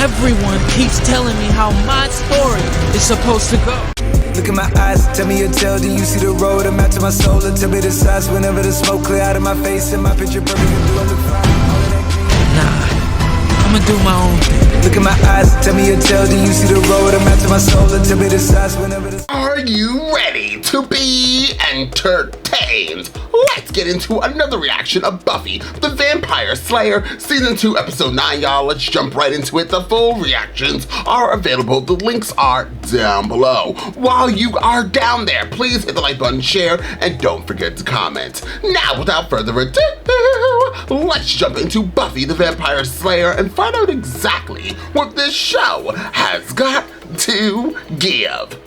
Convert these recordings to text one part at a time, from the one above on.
Everyone keeps telling me how my story is supposed to go. Look in my eyes, tell me your tale, then you see the road. I'm out to my soul, and tell me the size whenever the smoke clear out of my face. And my picture perfect, do I look fine? Nah, I'ma do my own thing. Look in my eyes, tell me your tale, then you see the road. I'm out to my soul, and tell me the size whenever the... Are you ready to be entertained? Let's get into another reaction of Buffy the Vampire Slayer Season 2 Episode 9, y'all. Let's jump right into it. The full reactions are available. The links are down below. While you are down there, please hit the like button, share, and don't forget to comment. Now, without further ado, let's jump into Buffy the Vampire Slayer and find out exactly what this show has got to give.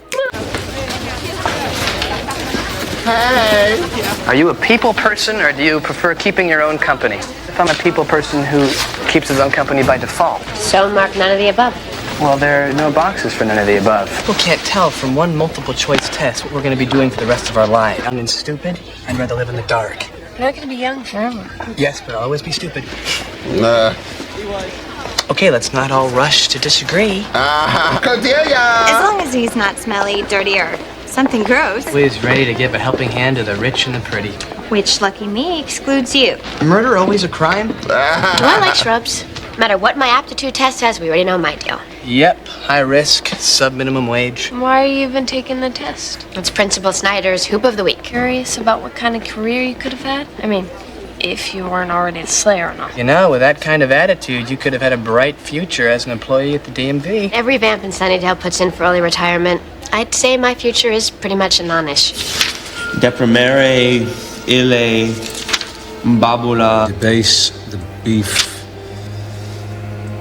Hey! Are you a people person, or do you prefer keeping your own company? If I'm a people person who keeps his own company by default. So mark none of the above. Well, there are no boxes for none of the above. People can't tell from one multiple choice test what we're going to be doing for the rest of our lives. Young and stupid, I'd rather live in the dark. You're not going to be young forever. Yes, but I'll always be stupid. Okay, let's not all rush to disagree. Cordelia! As long as he's not smelly, dirty, or something gross. Always ready to give a helping hand to the rich and the pretty. Which, lucky me, excludes you. Murder always a crime? Do I like shrubs? No matter what my aptitude test says, we already know my deal. Yep, high risk, sub-minimum wage. Why are you even taking the test? It's Principal Snyder's Hoop of the Week. Curious about what kind of career you could have had? I mean, if you weren't already a Slayer or not. You know, with that kind of attitude, you could have had a bright future as an employee at the DMV. Every vamp in Sunnydale puts in for early retirement. I'd say my future is pretty much a non-issue. Deprimere, ille, babula. The base, the beef,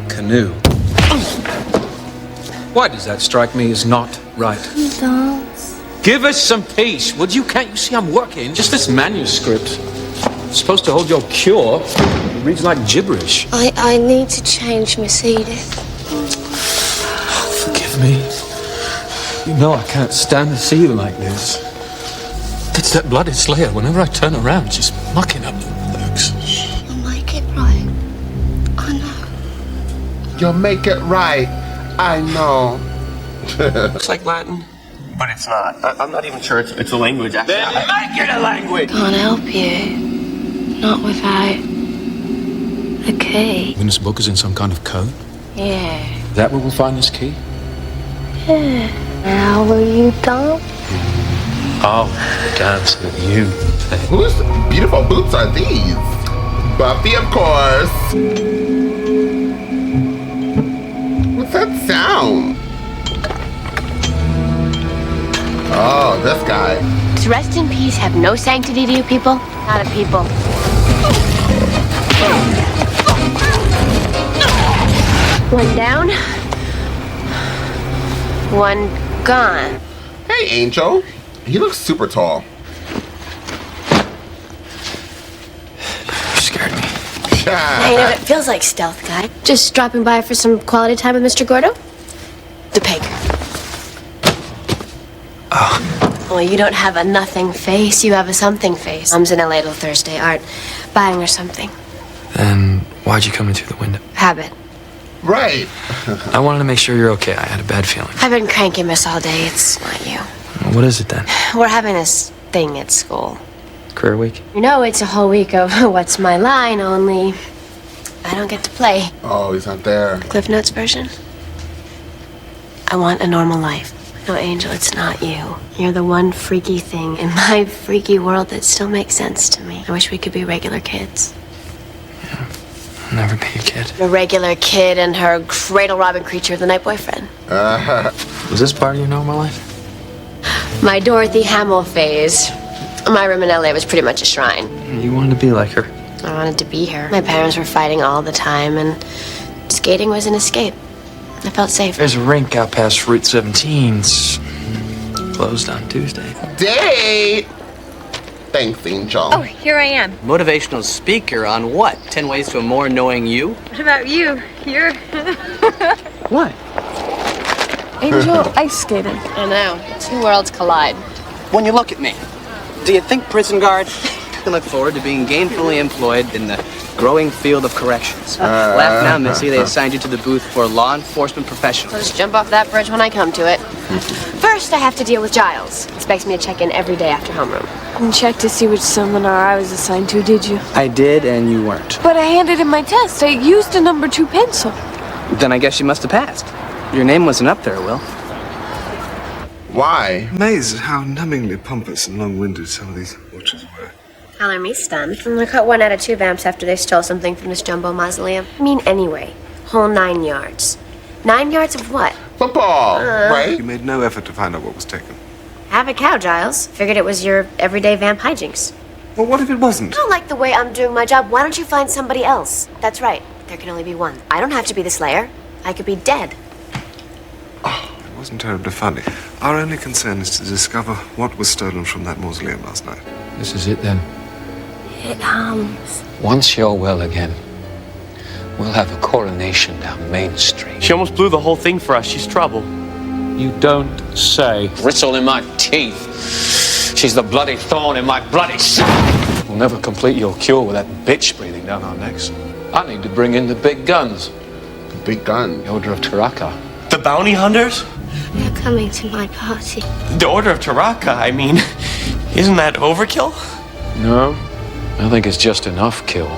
canoe. Why does that strike me as not right? Dance. Give us some peace, would you? Can't you see I'm working? Just this manuscript. It's supposed to hold your cure. It reads like gibberish. I need to change Miss Edith. Forgive me. You know I can't stand to see you like this. It's that bloody Slayer. Whenever I turn around, she's mucking up the works. You'll make it right. I know. You'll make it right. I know. Looks like Latin, but it's not. I'm not even sure it's a language. Actually, Then make it a language. Can't help you. Not without the key. When this book is in some kind of code? Yeah. Is that where we'll find this key? Yeah. Now will you dance? I'll dance with you. Whose beautiful boots are these? Buffy, of course. What's that sound? Oh, this guy. Does rest in peace have no sanctity to you people? Not a people. One down. One gone. Hey, Angel. He looks super tall. You scared me. Hey, you know what it feels like, stealth guy? Just dropping by for some quality time with Mr. Gordo? The pig. Oh. Well, you don't have a nothing face, you have a something face. Mom's in LA till Thursday, aren't buying her something. Then why'd you come in through the window? Habit. Right. I wanted to make sure you're okay. I had a bad feeling. I've been cranky, miss, all day. It's not you. What is it then? We're having this thing at school. Career week? You know, it's a whole week of what's my line, only I don't get to play. Oh, he's not there. Cliff Notes version. I want a normal life. No, Angel, it's not you. You're the one freaky thing in my freaky world that still makes sense to me. I wish we could be regular kids. Yeah, I'll never be a kid. A regular kid and her cradle-robbing creature of the night boyfriend. Was this part of your normal life? My Dorothy Hamill phase. My room in LA was pretty much a shrine. You wanted to be like her. I wanted to be her. My parents were fighting all the time, and skating was an escape. I felt safe. There's a rink out past Route 17's closed on Tuesday. Date! Thanks, Angel. Oh, here I am. Motivational speaker on what? 10 ways to a more knowing you? What about you? You're... What? Angel ice skating. I know. Two worlds collide. When you look at me, do you think prison guard? I can look forward to being gainfully employed in the growing field of corrections. Laugh now, Missy. They assigned you to the booth for law enforcement professionals. I'll just jump off that bridge when I come to it. First, I have to deal with Giles. Expects me to check in every day after homeroom. And check to see which seminar I was assigned to, did you? I did, and you weren't. But I handed in my test. I used a number 2 pencil. Then I guess you must have passed. Your name wasn't up there, Will. Why? Amazed at how numbingly pompous and long-winded some of these watches were. Color me stunned. I caught 1 out of 2 vamps after they stole something from this jumbo mausoleum. I mean, anyway, whole 9 yards. 9 yards of what? Football, right? You made no effort to find out what was taken. Have a cow, Giles. Figured it was your everyday vamp hijinks. Well, what if it wasn't? I don't like the way I'm doing my job. Why don't you find somebody else? That's right. There can only be one. I don't have to be the Slayer. I could be dead. It wasn't terribly funny. Our only concern is to discover what was stolen from that mausoleum last night. This is it then. It hums. Once you're well again, we'll have a coronation down Main Street. She almost blew the whole thing for us. She's trouble. You don't say. Bristle in my teeth. She's the bloody thorn in my bloody side. We'll never complete your cure with that bitch breathing down our necks. I need to bring in the big guns. The big gun. The Order of Taraka. The bounty hunters? They're coming to my party. The Order of Taraka, I mean, isn't that overkill? No, I think it's just enough kill.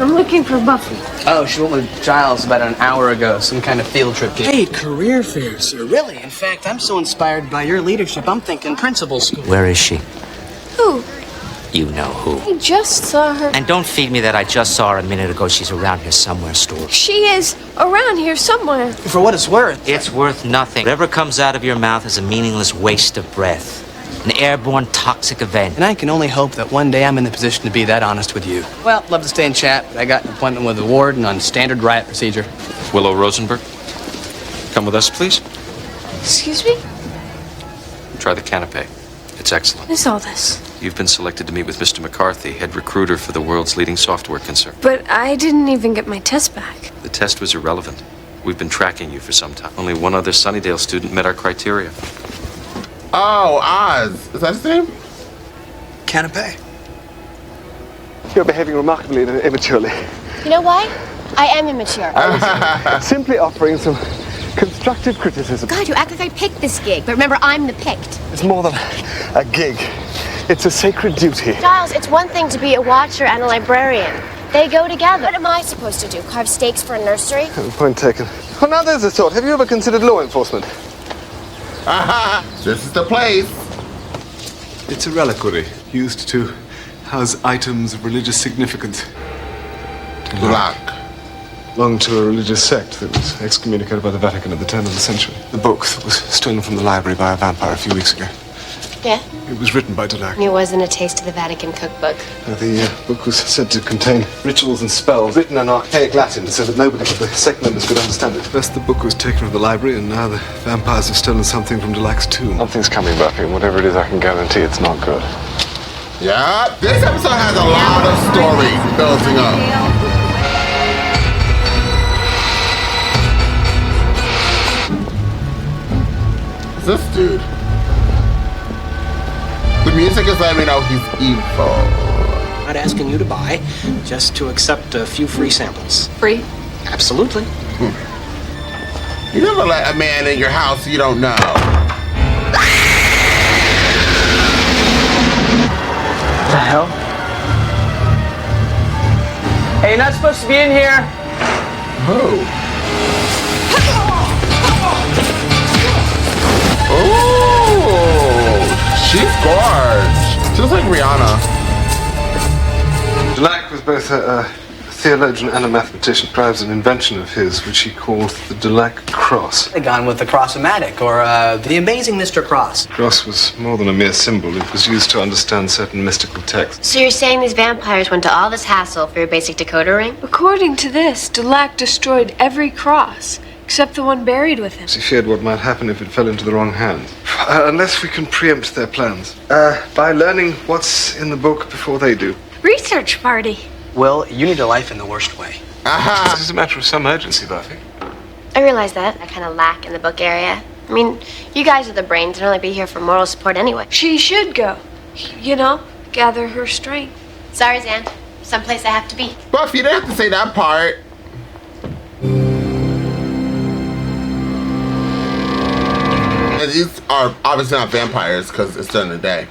I'm looking for Buffy. Oh, she went with Giles about an hour ago. Some kind of field trip. Hey, career fair, sir. Really? In fact, I'm so inspired by your leadership, I'm thinking principal school. Where is she? Who? You know who. I just saw her. And don't feed me that I just saw her a minute ago. She's around here somewhere, Stuart. She is around here somewhere. For what it's worth. It's worth nothing. Whatever comes out of your mouth is a meaningless waste of breath. An airborne toxic event. And I can only hope that one day I'm in the position to be that honest with you. Well, love to stay and chat, but I got an appointment with the warden on standard riot procedure. Willow Rosenberg, come with us, please. Excuse me? Try the canapé. It's excellent. What is all this? You've been selected to meet with Mr. McCarthy, head recruiter for the world's leading software concern. But I didn't even get my test back. The test was irrelevant. We've been tracking you for some time. Only one other Sunnydale student met our criteria. Oh, Oz. Is that his name? Canapé. You're behaving remarkably immaturely. You know why? I am immature. Simply offering some constructive criticism. God, you act like I picked this gig, but remember, I'm the picked. It's more than a gig. It's a sacred duty. Giles, it's one thing to be a watcher and a librarian. They go together. What am I supposed to do? Carve stakes for a nursery? Point taken. Well, now there's a thought. Have you ever considered law enforcement? This is the place. It's a reliquary used to house items of religious significance. Black. Belonged to a religious sect that was excommunicated by the Vatican at the turn of the century. The book that was stolen from the library by a vampire a few weeks ago. Yeah? It was written by Dulac. It wasn't a taste of the Vatican cookbook. The book was said to contain rituals and spells written in archaic Latin so that nobody but the sect members could understand it. First the book was taken from the library and now the vampires have stolen something from Dulac's tomb. Something's coming, Buffy, and whatever it is I can guarantee it's not good. Yeah, this episode has a lot of stories building up. This dude. The music is letting me know he's evil. Not asking you to buy, just to accept a few free samples. Free? Absolutely. You never let a man in your house you don't know. What the hell? Hey, you're not supposed to be in here. Oh. Oh, she's gorgeous. Just like Rihanna. Dulac was both a theologian and a mathematician. Describes an invention of his, which he called the Dulac Cross. They gone with the Crossomatic, or the Amazing Mr. Cross. Cross was more than a mere symbol. It was used to understand certain mystical texts. So you're saying these vampires went to all this hassle for your basic decoder ring? According to this, Dulac destroyed every cross, except the one buried with him. He feared what might happen if it fell into the wrong hands. Unless we can preempt their plans. By learning what's in the book before they do. Research party. Will, you need a life in the worst way. This is a matter of some urgency, Buffy. I realize that. I kind of lack in the book area. I mean, you guys are the brains and only be here for moral support anyway. She should go. You know, gather her strength. Sorry, Zan. Someplace I have to be. Buffy, you didn't have to say that part. And these are obviously not vampires because it's during the day.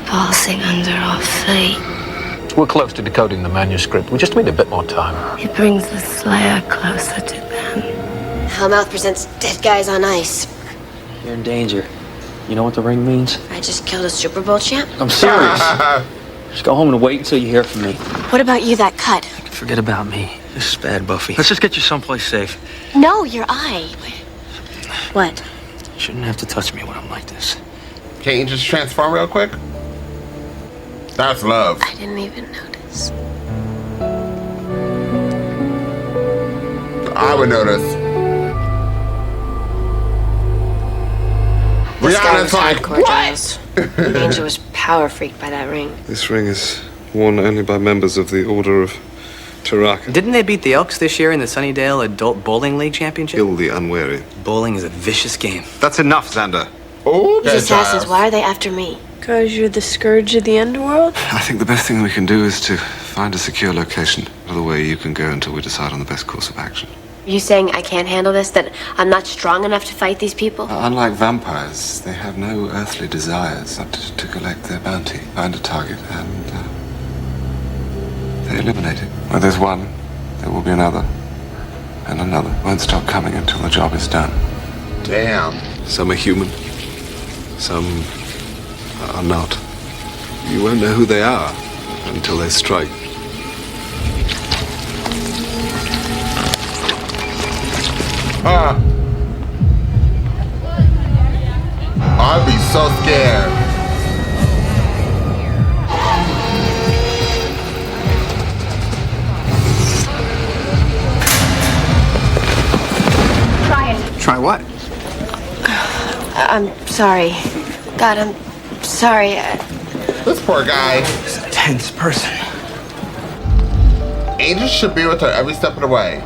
Passing under our fate. We're close to decoding the manuscript. We just need a bit more time. It brings the Slayer closer to them. Hellmouth presents dead guys on ice. You're in danger. You know what the ring means? I just killed a Super Bowl champ. I'm serious. Just go home and wait until you hear from me. What about you, that cut? Forget about me. This is bad, Buffy. Let's just get you someplace safe. No, your eye. What? You shouldn't have to touch me when I'm like this. Can't you just transform real quick? That's love. I didn't even notice. I would notice. This guy was Rihanna's like, hardcore, Giles. Angel was power freaked by that ring. This ring is worn only by members of the Order of Taraka. Didn't they beat the Elks this year in the Sunnydale Adult Bowling League Championship? Kill the unwary. Bowling is a vicious game. That's enough, Xander. Oh, These assassins, why are they after me? Because you're the scourge of the underworld? I think the best thing we can do is to find a secure location. Other way you can go until we decide on the best course of action. Are you saying I can't handle this? That I'm not strong enough to fight these people? Unlike vampires, they have no earthly desires but to collect their bounty, find a target, and they eliminate it. Where there's one, there will be another, and another. Won't stop coming until the job is done. Damn. Some are human, some are not. You won't know who they are until they strike. I'd be so scared. Try it. Try what? I'm sorry. God, I'm sorry. This poor guy. He's a tense person. Angel should be with her every step of the way.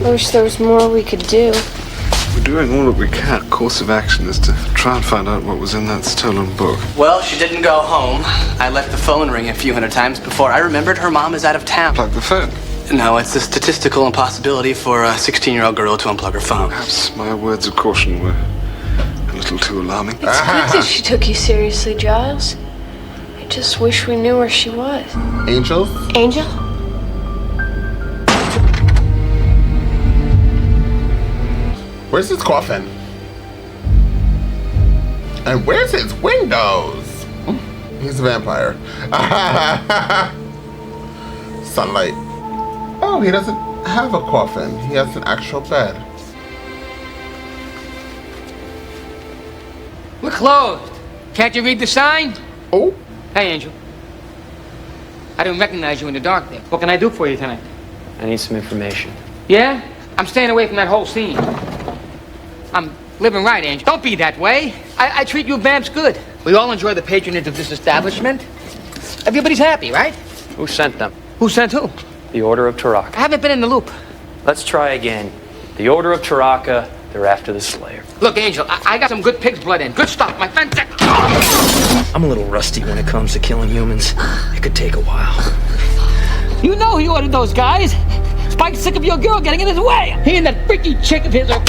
I wish there was more we could do. We're doing all that we can. Course of action is to try and find out what was in that stolen book. Well, she didn't go home. I let the phone ring a few hundred times before I remembered her mom is out of town. Plug the phone. No, it's a statistical impossibility for a 16-year-old girl to unplug her phone. Perhaps my words of caution were a little too alarming. It's good that she took you seriously, Giles. I just wish we knew where she was. Angel? Angel? Where's his coffin? And where's his windows? He's a vampire. Sunlight. Oh, he doesn't have a coffin. He has an actual bed. We're closed. Can't you read the sign? Oh. Hey, Angel. I didn't recognize you in the dark there. What can I do for you tonight? I need some information. Yeah? I'm staying away from that whole scene. I'm living right, Angel. Don't be that way. I treat you vamps good. We all enjoy the patronage of this establishment. Everybody's happy, right? Who sent them? Who sent who? The Order of Taraka. I haven't been in the loop. Let's try again. The Order of Taraka, they're after the Slayer. Look, Angel, I got some good pig's blood in. Good stuff, my friend. I'm a little rusty when it comes to killing humans. It could take a while. You know he ordered those guys. Spike's sick of your girl getting in his way. He and that freaky chick of his are...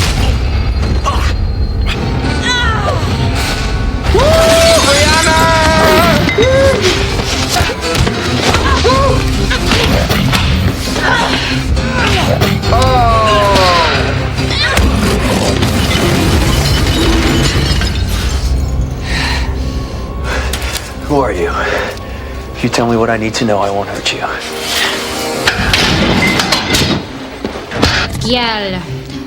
Who are you? If you tell me what I need to know, I won't hurt you. Yell.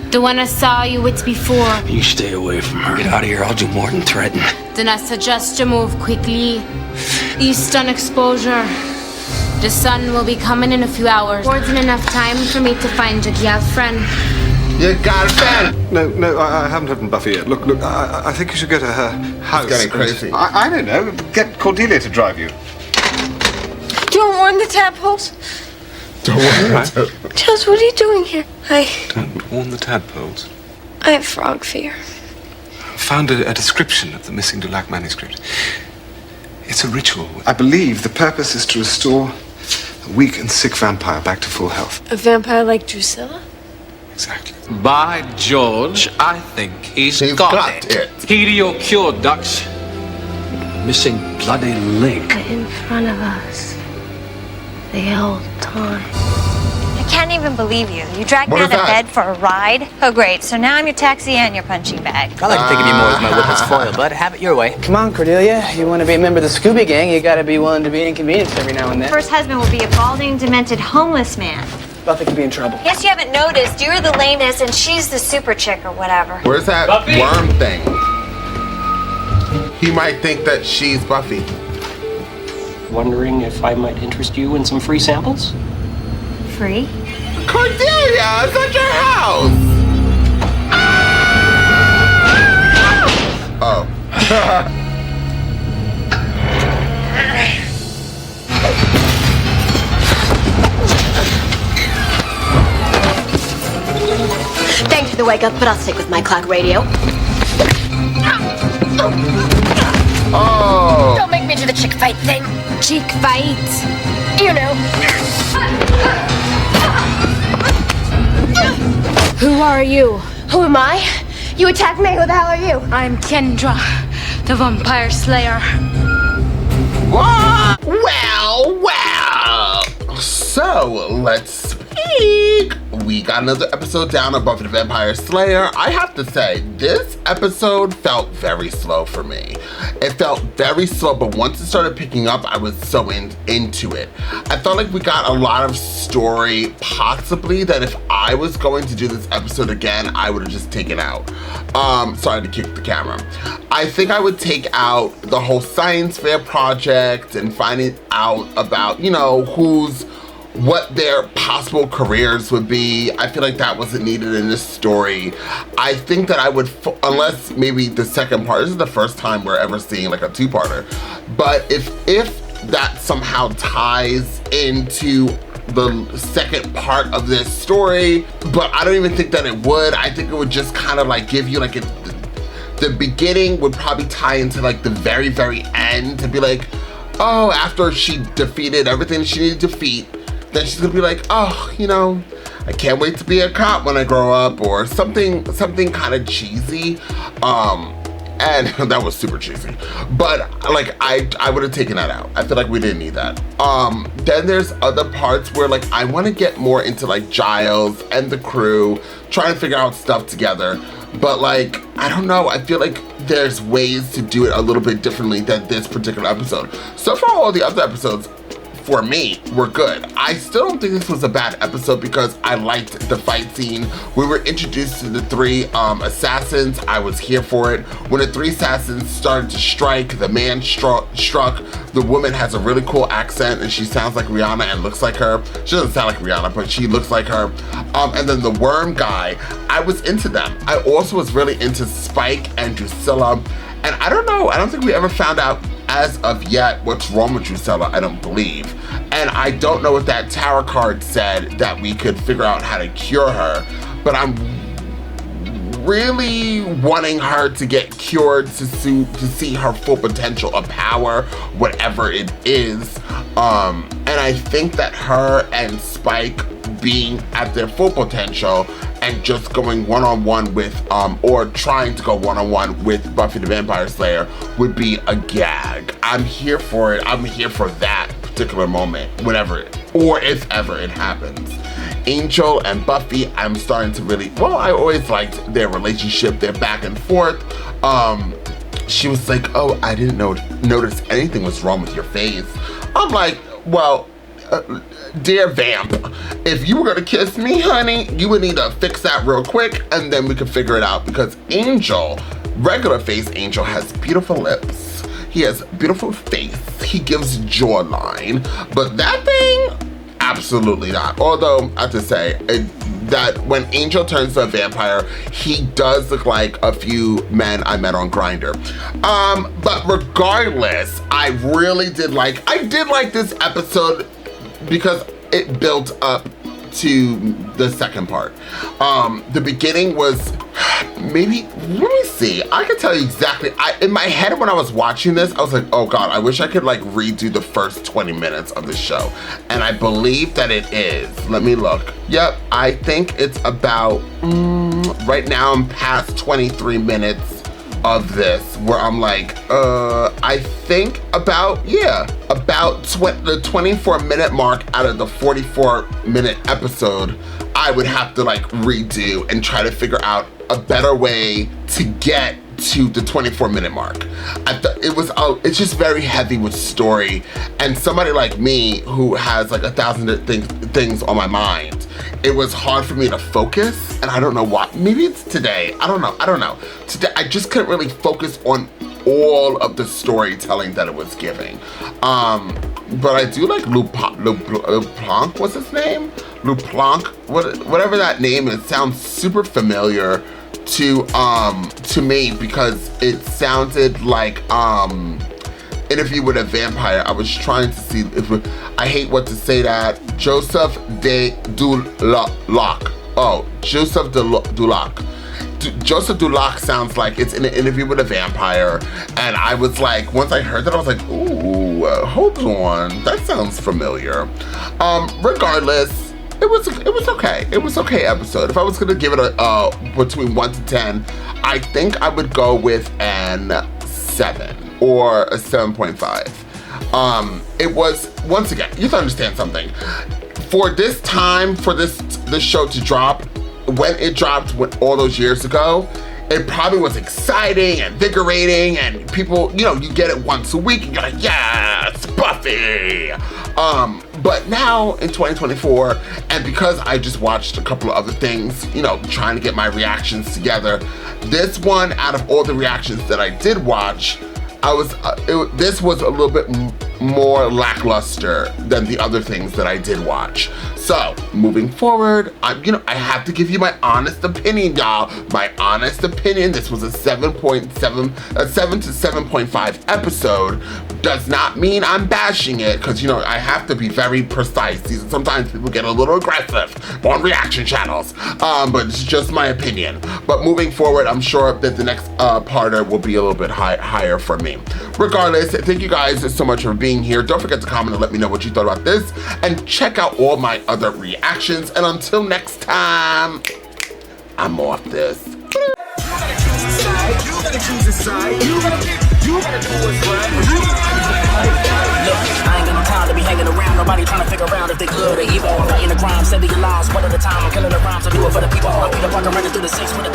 The one I saw you with before. You stay away from her. Get out of here. I'll do more than threaten. Then I suggest you move quickly. Eastern exposure. The sun will be coming in a few hours. More than enough time for me to find your girlfriend. You got a fan. No, I haven't opened Buffy yet. Look, I think you should go to her house. It's getting crazy. I don't know. Get Cordelia to drive you. Don't warn the tadpoles. Don't worry. Charles, what are you doing here? Don't warn the tadpoles. I have frog fear. I found a description of the missing Dulac manuscript. It's a ritual. I believe the purpose is to restore a weak and sick vampire back to full health. A vampire like Drusilla? Exactly. By George, I think he's got it. Helio cured ducks. Missing bloody leg. In front of us. The whole time. I can't even believe you. You dragged me out of bed for a ride? Oh, great. So now I'm your taxi and your punching bag. I like to think of you more as my whippet's foil, bud. Have it your way. Come on, Cordelia. You want to be a member of the Scooby Gang, you gotta be willing to be inconvenienced every now and then. First husband will be a balding, demented, homeless man. Buffy could be in trouble. Guess you haven't noticed. You're the lameness and she's the super chick or whatever. Where's that worm thing? He might think that she's Buffy. Wondering if I might interest you in some free samples? Free? Cordelia, it's at your house! Oh. Thanks for the wake up, but I'll stick with my clock radio. Oh. Don't make me do the chick fight thing. Chick fight. You know. Who are you? Who am I? You attacked me. Who the hell are you? I'm Kendra, the vampire slayer. What? Well. So, let's speak. We got another episode down of Buffy the Vampire Slayer. I have to say, this episode felt very slow for me. It felt very slow, but once it started picking up, I was so into it. I felt like we got a lot of story, possibly, that if I was going to do this episode again, I would have just taken out. Sorry to kick the camera. I think I would take out the whole science fair project and finding out about, you know, what their possible careers would be. I feel like that wasn't needed in this story. I think that I would, unless maybe the second part, this is the first time we're ever seeing like a two-parter, but if that somehow ties into the second part of this story, but I don't even think that it would. I think it would just kind of like give you like the beginning would probably tie into like the very, very end to be like, oh, after she defeated everything she needed to defeat, then she's gonna be like, oh, you know, I can't wait to be a cop when I grow up, or something kind of cheesy. And that was super cheesy. But like, I would have taken that out. I feel like we didn't need that. Then there's other parts where like, I wanna get more into like Giles and the crew, trying to figure out stuff together. But like, I don't know, I feel like there's ways to do it a little bit differently than this particular episode. So far, all the other episodes, for me, were good. I still don't think this was a bad episode because I liked the fight scene. We were introduced to the three assassins. I was here for it. When the three assassins started to strike, the man struck. The woman has a really cool accent and she sounds like Rihanna and looks like her. She doesn't sound like Rihanna, but she looks like her. And then the worm guy, I was into them. I also was really into Spike and Drusilla. And I don't know, I don't think we ever found out as of yet what's wrong with Drusilla, I don't believe. And I don't know if that tarot card said that we could figure out how to cure her, but I'm really wanting her to get cured to see her full potential of power, whatever it is. And I think that her and Spike being at their full potential and just going one-on-one with, or trying to go one-on-one with Buffy the Vampire Slayer would be a gag. I'm here for it. I'm here for that particular moment, whenever, or if ever it happens. Angel and Buffy, I'm starting to really, well, I always liked their relationship, their back and forth. She was like, oh, I didn't notice anything was wrong with your face. I'm like, well, dear Vamp, if you were gonna kiss me, honey, you would need to fix that real quick and then we could figure it out, because Angel, regular face Angel, has beautiful lips. He has beautiful face. He gives jawline, but that thing, absolutely not. Although, I have to say, that when Angel turns to a vampire, he does look like a few men I met on Grindr. But regardless, I did like this episode because it built up to the second part. The beginning was maybe, let me see, I can tell you exactly. In my head when I was watching this, I was like, oh God, I wish I could like redo the first 20 minutes of the show. And I believe that it is. Let me look. Yep, I think it's about, right now I'm past 23 minutes of this where I'm like, I think about the 24-minute mark out of the 44-minute episode, I would have to like redo and try to figure out a better way to get to the 24-minute mark. It's just very heavy with story, and somebody like me who has like 1,000 things on my mind, it was hard for me to focus, and I don't know why. Maybe it's today. I don't know. Today I just couldn't really focus on all of the storytelling that it was giving. But I do like Luplanc, what's his name? Luplanc, whatever that name is, sounds super familiar to me because it sounded like Interview with a Vampire. I was trying to see if I hate what to say that. Joseph Dulac. Oh, Joseph Dulac. Joseph Dulac sounds like it's in an Interview with a Vampire, and I was like, once I heard that, I was like, ooh, hold on, that sounds familiar. Regardless, it was okay. It was okay episode. If I was gonna give it a between 1 to 10, I think I would go with an 7 or a 7.5. It was, once again, you have to understand something. For this time, for this show to drop, when it dropped all those years ago, it probably was exciting and invigorating, and people, you get it once a week and you're like, yes, Buffy. But now in 2024, and because I just watched a couple of other things, trying to get my reactions together, this one, out of all the reactions that I did watch, this was a little bit more lackluster than the other things that I did watch. So moving forward, I have to give you my honest opinion, y'all. My honest opinion. This was a 7 to 7.5 episode. Does not mean I'm bashing it, because I have to be very precise. Sometimes people get a little aggressive on reaction channels, but it's just my opinion. But moving forward, I'm sure that the next parter will be a little bit higher for me. Regardless, thank you guys so much for being here. Don't forget to comment and let me know what you thought about this, and check out all my other reactions. And until next time, I'm off this. You gotta choose a side. You gotta do what's right. Look, I ain't got no time to be hanging around. Nobody trying to figure out if they good or evil. I'm fighting the crime, steady your lives. One at a time, I'm killing the rhymes. I do it for the people. I'm Peter Parker running through the 6 with a